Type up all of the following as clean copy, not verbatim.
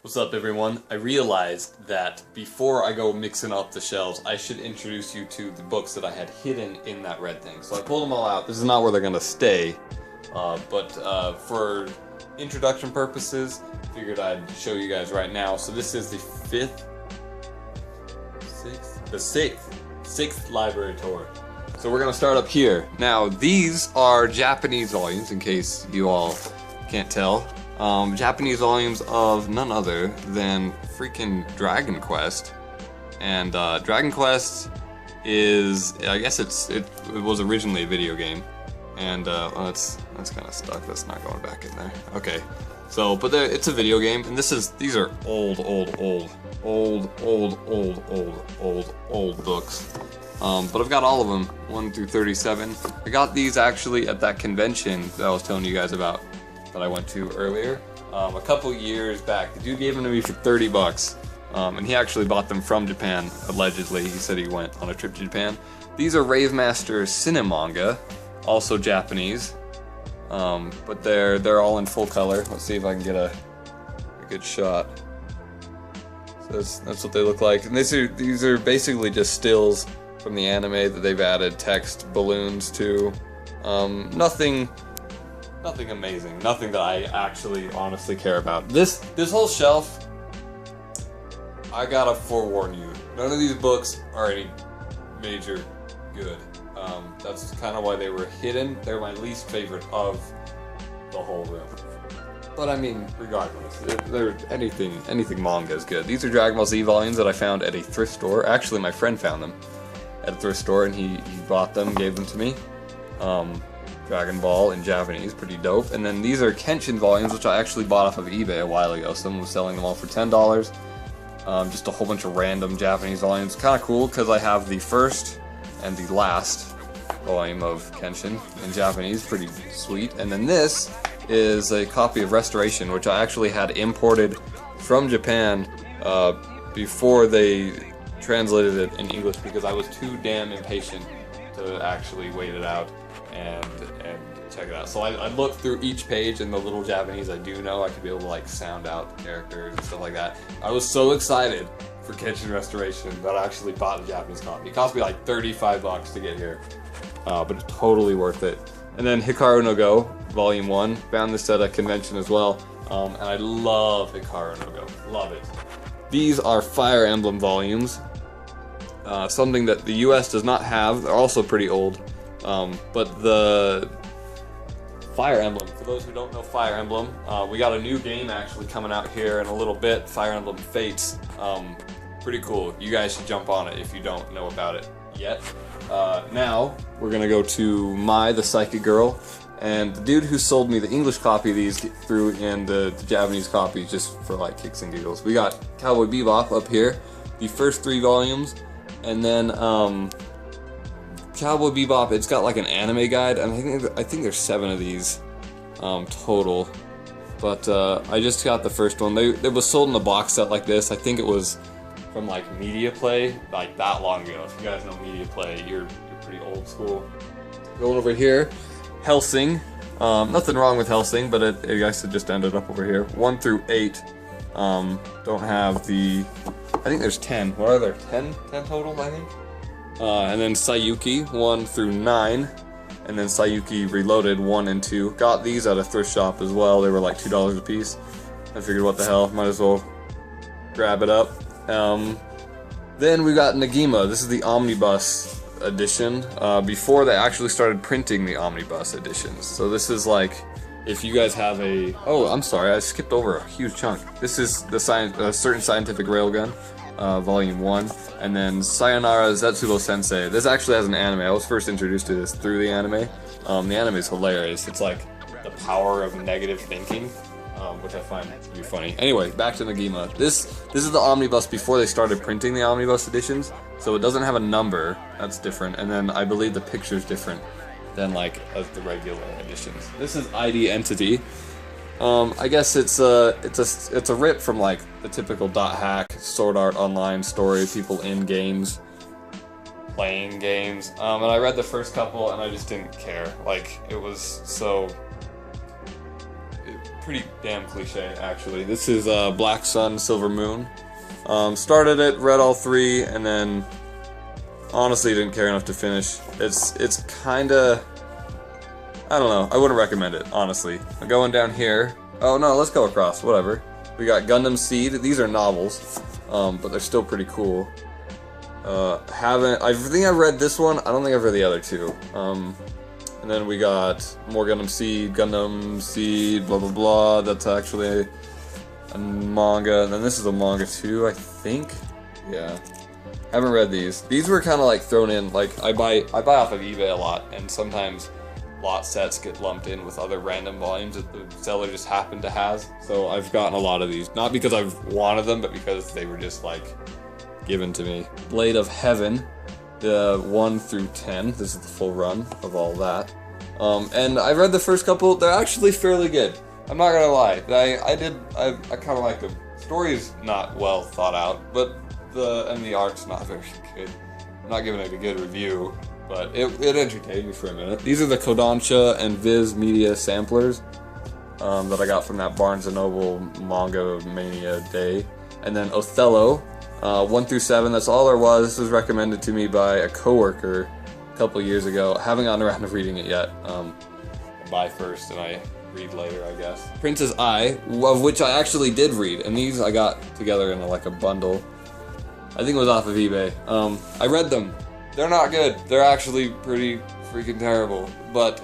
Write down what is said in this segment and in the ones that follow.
What's up, everyone? I realized that before I go mixing up the shelves, I should introduce you to the books that I had hidden in that red thing. So I pulled them all out. This is not where they're gonna stay, but for introduction purposes, figured I'd show you guys right now. So this is the sixth library tour. So we're gonna start up here. Now these are Japanese volumes, in case you all can't tell. Japanese volumes of none other than freaking Dragon Quest. And Dragon Quest is, I guess it was originally a video game. And well, that's kind of stuck. That's not going back in there. Okay. So, but it's a video game, and these are old books. But I've got all of them, 1 through 37. I got these actually at that convention that I was telling you guys about that I went to earlier, a couple years back. The dude gave them to me for 30 bucks, and he actually bought them from Japan, allegedly. He said he went on a trip to Japan. These are Rave Master Manga, also Japanese, but they're all in full color. Let's see if I can get a good shot. So that's what they look like, and these are basically just stills from the anime that they've added text balloons to. Nothing amazing, nothing that I actually honestly care about. This whole shelf, I gotta forewarn you, none of these books are any major good. That's kind of why they were hidden. They're my least favorite of the whole room. But I mean, regardless, anything manga is good. These are Dragon Ball Z volumes that I found at a thrift store. Actually, my friend found them at a thrift store, and he bought them, gave them to me. Dragon Ball in Japanese, pretty dope. And then these are 𝐀𝐛𝐬 volumes, which I actually bought off of eBay a while ago. Someone was selling them all for $10. Just a whole bunch of random Japanese volumes. Kind of cool, because I have the first and the last volume of 𝐀𝐻N in Japanese. Pretty sweet. And then this is a copy of Restoration, which I actually had imported from Japan before they translated it in English, because I was too damn impatient to actually wait it out and check it out. So I looked through each page, and the little Japanese I do know, I could be able to like sound out characters and stuff like that. I was so excited for 𝐀𝐻N Restoration that I actually bought a Japanese copy. It cost me like 35 bucks to get here, but it's totally worth it. And then Hikaru no Go, Volume 1, found this at a convention as well, and I love Hikaru no Go, love it. These are Fire Emblem volumes, something that the US does not have. They're also pretty old. But the Fire Emblem, for those who don't know Fire Emblem, we got a new game actually coming out here in a little bit, Fire Emblem Fates. Pretty cool. You guys should jump on it if you don't know about it yet. Now, we're gonna go to Mai, the Psychic Girl, and the dude who sold me the English copy of these threw in the Japanese copy just for like kicks and giggles. We got Cowboy Bebop up here, the first 3 volumes, and then, Cowboy Bebop, it's got like an anime guide, and I think there's 7 of these total. But I just got the first one. It was sold in a box set like this. I think it was from like Media Play, like that long ago. If you guys know Media Play, you're pretty old school. Going over here, Hellsing. Nothing wrong with Hellsing, but I guess it just ended up over here. 1 through 8. Don't have the. I think there's 10. What are there? 10 total, I think. And then Sayuki 1 through 9, and then Sayuki Reloaded 1 and 2. Got these at a thrift shop as well. They were like $2 a piece. I figured, what the hell, might as well grab it up. Then we got Negima. This is the Omnibus edition. Before they actually started printing the Omnibus editions. So this is like, if you guys have a. Oh, I'm sorry, I skipped over a huge chunk. This is the Certain Scientific Railgun. Volume 1, and then Sayonara Zetsubo Sensei. This actually has an anime. I was first introduced to this through the anime. The anime is hilarious. It's like the power of negative thinking, which I find to be funny. Anyway, back to Negima. This is the Omnibus before they started printing the Omnibus editions, so it doesn't have a number. That's different, and then I believe the picture's different than like as the regular editions. This is ID Entity. I guess it's a rip from like the typical .hack Sword Art Online story, people in games, playing games. And I read the first couple and I just didn't care. Like, it was so pretty damn cliche, actually. This is Black Sun, Silver Moon. Started it, read all 3, and then honestly didn't care enough to finish. It's kinda, I don't know, I wouldn't recommend it, honestly. I'm going down here. Oh no, let's go across, whatever. We got Gundam Seed. These are novels, but they're still pretty cool. I think I've read this one. I don't think I've read the other 2. And then we got more Gundam Seed, blah blah blah. That's actually a manga. And then this is a manga too, I think. Yeah. Haven't read these. These were kind of like thrown in. Like I buy off of eBay a lot, and sometimes lot sets get lumped in with other random volumes that the seller just happened to has. So I've gotten a lot of these, not because I've wanted them, but because they were just like given to me. Blade of Heaven, the 1 through 10. This is the full run of all that. And I read the first couple. They're actually fairly good. I'm not gonna lie. I kind of like them. Story's not well thought out, but the art's not very good. I'm not giving it a good review, but it entertained me for a minute. These are the Kodansha and Viz Media samplers that I got from that Barnes & Noble Manga Mania day. And then Othello, 1 through 7, that's all there was. This was recommended to me by a coworker a couple years ago. I haven't gotten around to reading it yet. I buy first and I read later, I guess. Princess Ai, of which I actually did read, and these I got together in like a bundle. I think it was off of eBay. I read them. They're not good. They're actually pretty freaking terrible. But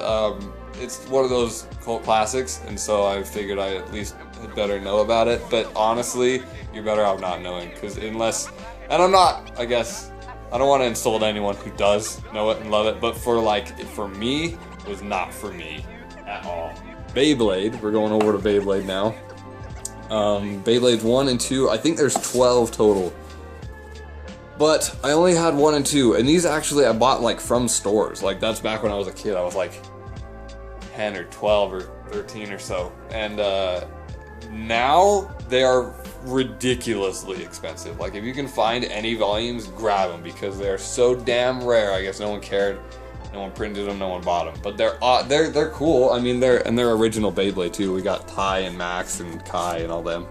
it's one of those cult classics, and so I figured I at least had better know about it. But honestly, you're better off not knowing, because unless, and I'm not, I guess, I don't want to insult anyone who does know it and love it, but for me, it was not for me at all. Beyblade, we're going over to Beyblade now. Beyblades 1 and 2, I think there's 12 total. But I only had 1 and 2, and these actually I bought like from stores. Like that's back when I was a kid. I was like 10 or 12 or 13 or so. And now they are ridiculously expensive. Like if you can find any volumes, grab them because they're so damn rare. I guess no one cared, no one printed them, no one bought them. But they're cool. I mean they're original Beyblade too. We got Tai and Max and Kai and all them.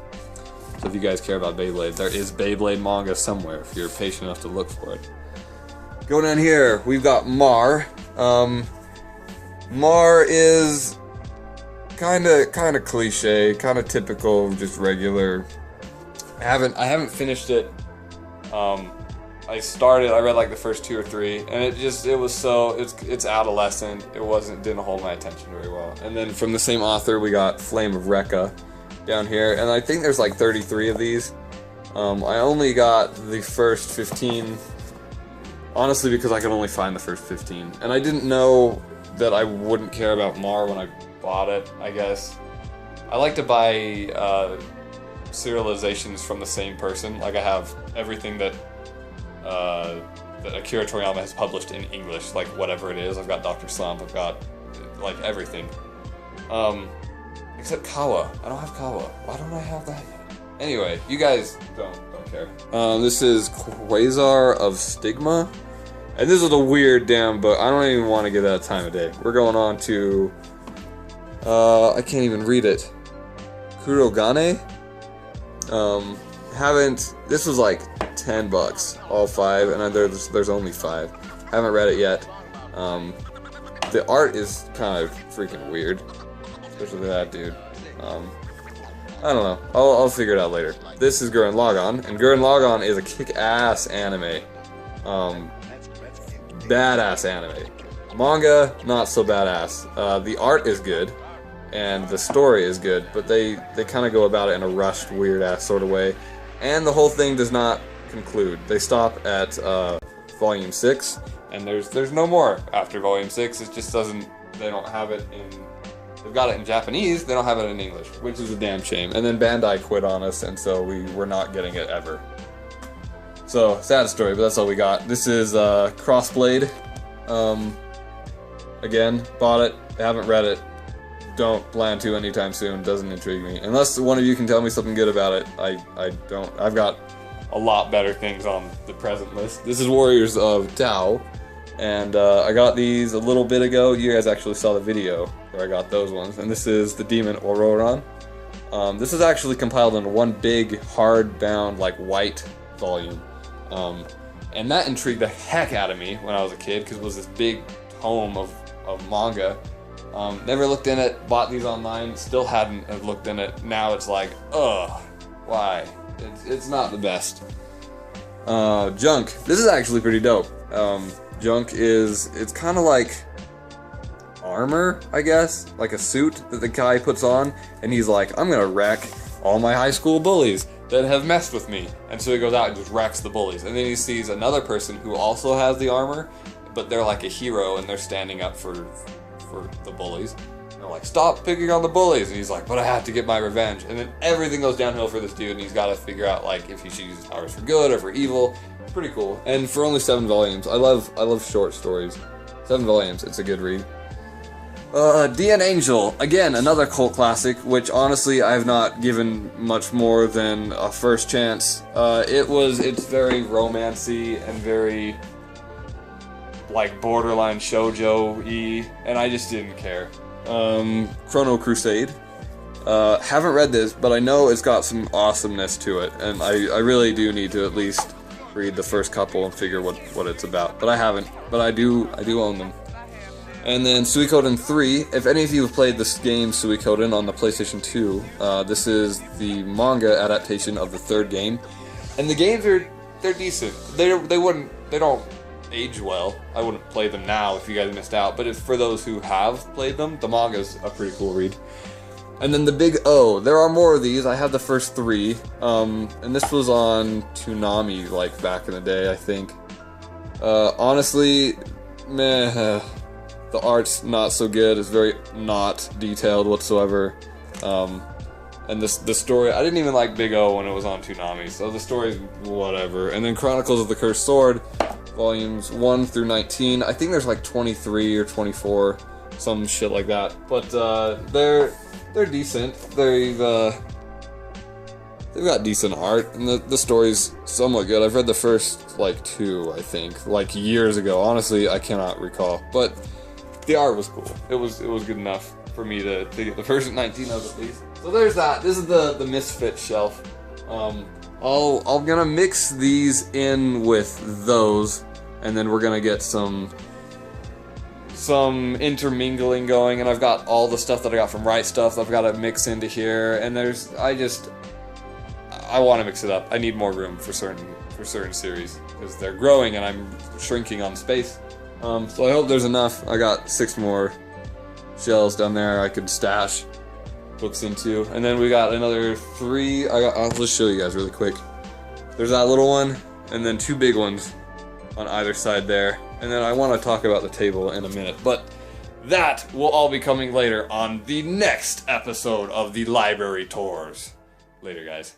So if you guys care about Beyblade, there is Beyblade manga somewhere if you're patient enough to look for it. Going down here, we've got Mar. Mar is kind of cliche, kind of typical, just regular. I haven't finished it. I read like the first 2 or 3, and it's adolescent. Didn't hold my attention very well. And then from the same author, we got Flame of Recca down here, and I think there's like 33 of these. I only got the first 15, honestly, because I could only find the first 15, and I didn't know that I wouldn't care about Mar when I bought it, I guess. I like to buy serializations from the same person. Like I have everything that Akira Toriyama has published in English, like whatever it is. I've got Dr. Slump, I've got like everything. Except Kawa. I don't have Kawa. Why don't I have that yet? Anyway, you guys don't care. This is Quasar of Stigma. And this is a weird damn book. I don't even want to give that time of day. We're going on to I can't even read it. Kurogane. This was like $10, all 5, and there's only 5. Haven't read it yet. The art is kind of freaking weird. Especially that dude. I don't know. I'll figure it out later. This is Gurren Lagann, and Gurren Lagann is a kick-ass anime. Badass anime. Manga, not so badass. The art is good, and the story is good, but they kind of go about it in a rushed, weird-ass sort of way. And the whole thing does not conclude. They stop at Volume 6, and there's no more after Volume 6. It just doesn't. They don't have it in. They've got it in Japanese, they don't have it in English, which is a damn shame. And then Bandai quit on us, and so we were not getting it ever. So, sad story, but that's all we got. This is Crossblade. Again, bought it, haven't read it. Don't plan to anytime soon, doesn't intrigue me. Unless one of you can tell me something good about it, I don't. I've got a lot better things on the present list. This is Warriors of Tao. And I got these a little bit ago. You guys actually saw the video where I got those ones. And this is the Demon Ororon. This is actually compiled into one big, hardbound, like, white volume. And that intrigued the heck out of me when I was a kid, because it was this big tome of manga. Never looked in it, bought these online, still hadn't looked in it. Now it's like, ugh, why? It's not the best. Junk. This is actually pretty dope. Junk it's kind of like armor, I guess, like a suit that the guy puts on, and he's like, I'm gonna wreck all my high school bullies that have messed with me. And so he goes out and just wrecks the bullies. And then he sees another person who also has the armor, but they're like a hero and they're standing up for the bullies. And they're like, stop picking on the bullies. And he's like, but I have to get my revenge. And then everything goes downhill for this dude, and he's got to figure out like if he should use his powers for good or for evil. It's pretty cool. And for only 7 volumes, I love short stories. 7 volumes, it's a good read. D.N. Angel, again, another cult classic, which honestly I have not given much more than a first chance. It's very romancy and very, like, borderline shoujo-y, and I just didn't care. Chrono Crusade. Haven't read this, but I know it's got some awesomeness to it, and I really do need to at least read the first couple and figure what it's about. But I haven't, but I do own them. And then Suikoden 3, if any of you have played this game, Suikoden, on the PlayStation 2, this is the manga adaptation of the 3rd game. And the games they're decent. They don't age well. I wouldn't play them now if you guys missed out, but for those who have played them, the manga's a pretty cool read. And then the Big O, there are more of these. I have the first 3, and this was on Toonami, like, back in the day, I think. Honestly, meh. The art's not so good. It's very not detailed whatsoever. And the story, I didn't even like Big O when it was on Toonami, so the story's whatever. And then Chronicles of the Cursed Sword, volumes 1 through 19. I think there's like 23 or 24, some shit like that. But they're decent. They've got decent art, and the story's somewhat good. I've read the first like 2, I think, like years ago. Honestly, I cannot recall, but the art was cool. It was good enough for me to get the first 19 of at least. So there's that. This is the Misfit shelf. I'm gonna mix these in with those, and then we're gonna get some intermingling going. And I've got all the stuff that I got from Right Stuff I've got to mix into here. And I want to mix it up. I need more room for certain series because they're growing and I'm shrinking on space. So I hope there's enough. I got 6 more shelves down there I could stash books into. And then we got another 3. I'll just show you guys really quick. There's that little one, and then 2 big ones on either side there. And then I want to talk about the table in a minute. But that will all be coming later on the next episode of the Library Tours. Later, guys.